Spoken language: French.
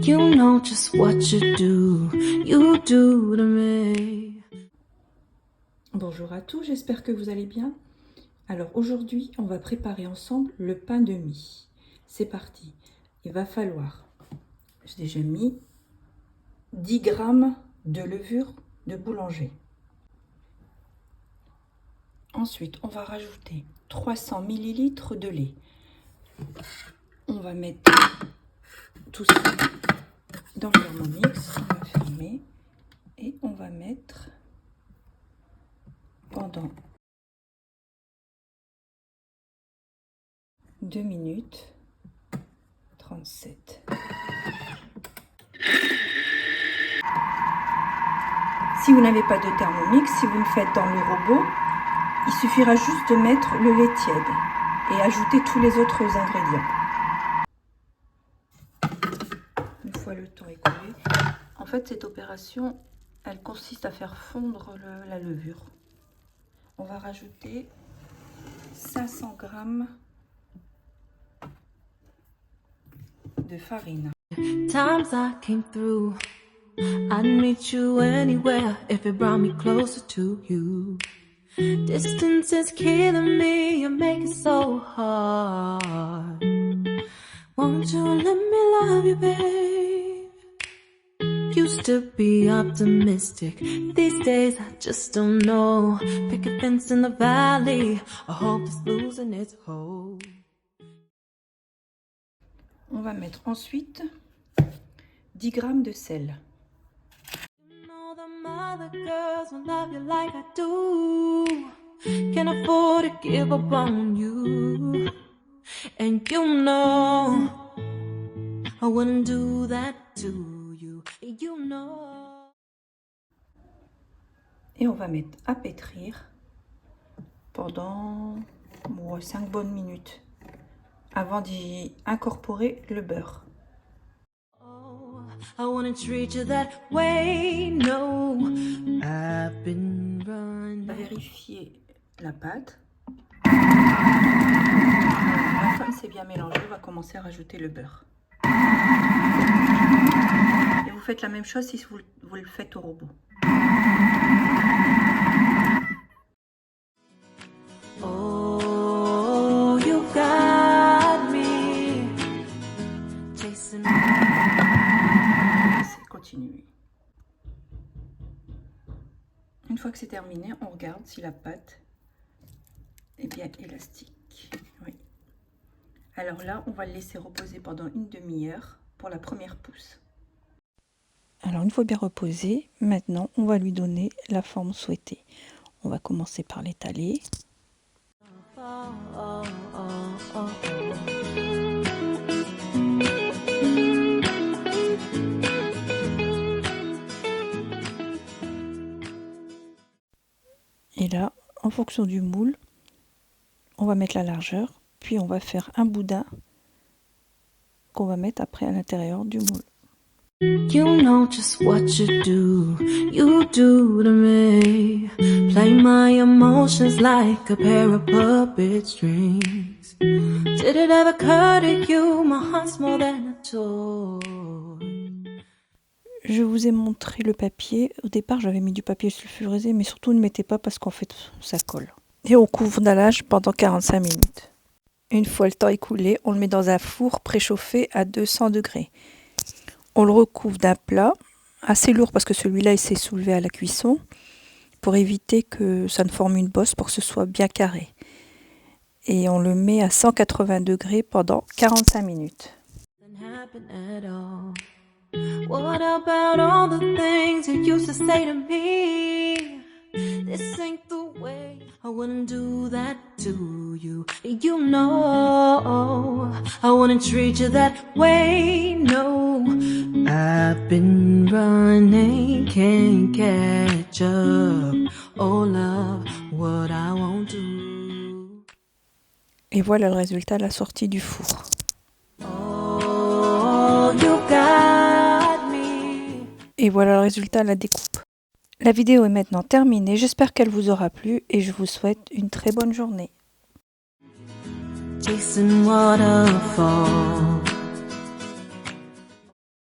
You know just what you do to me. Bonjour à tous, j'espère que vous allez bien. Alors aujourd'hui, on va préparer ensemble le pain de mie. C'est parti. Il va falloir, j'ai déjà mis 10 g de levure de boulanger. Ensuite, on va rajouter 300 ml de lait. On va mettre tout ça dans le Thermomix, on va fermer et on va mettre pendant 2 minutes 37. Si vous n'avez pas de Thermomix, si vous le faites dans le robot, il suffira juste de mettre le lait tiède et ajouter tous les autres ingrédients. Une fois le temps écoulé, en fait cette opération, elle consiste à faire fondre la levure. On va rajouter 500 g de farine. Times I came through, I'd meet you anywhere if it brought me closer to you. Distance is killing me, you make it so hard. Won't you let me love you, babe? Used to be optimistic, these days I just don't know. Pick a fence in the valley, I hope it's losing its hold. On va mettre ensuite 10 g de sel. You know the other girls will love you like I do. Can't afford to give up on you. And you know I wouldn't do that to you. You know. Et on va mettre à pétrir pendant 5 bonnes minutes avant d'y incorporer le beurre. Oh, I wanna treat you that way. No, I've been On va running. vérifier la pâte. Une fois que c'est bien mélangé, on va commencer à rajouter le beurre. Et vous faites la même chose si vous le faites au robot. Oh, you got me chasing. C'est continuer. Une fois que c'est terminé, on regarde si la pâte est bien élastique. Oui. Alors là, on va le laisser reposer pendant une demi-heure pour la première pousse. Alors une fois bien reposé, maintenant on va lui donner la forme souhaitée. On va commencer par l'étaler. Oh, oh, oh, oh, Et là, en fonction du moule, on va mettre la largeur, puis on va faire un boudin qu'on va mettre après à l'intérieur du moule. You know just what you do to me. Play my emotions like a pair of puppet strings. Did it ever occur to you, my heart's more than a toy? Je vous ai montré le papier. Au départ, j'avais mis du papier sulfurisé, mais surtout ne mettez pas parce qu'en fait, ça colle. Et on couvre dallage pendant 45 minutes. Une fois le temps écoulé, on le met dans un four préchauffé à 200 degrés. On le recouvre d'un plat assez lourd parce que celui-là il s'est soulevé à la cuisson pour éviter que ça ne forme une bosse, pour que ce soit bien carré. Et on le met à 180 degrés pendant 45 minutes. What about all the things you used to say to me? This ain't the way. I wouldn't do that to you. You know I wouldn't treat you that way. No, I've been running, can't catch up. Oh love, what I won't do. Et voilà le résultat, la sortie du four. Oh, you got me. Et voilà le résultat, la découpe. La vidéo est maintenant terminée, j'espère qu'elle vous aura plu et je vous souhaite une très bonne journée. Chasing waterfalls.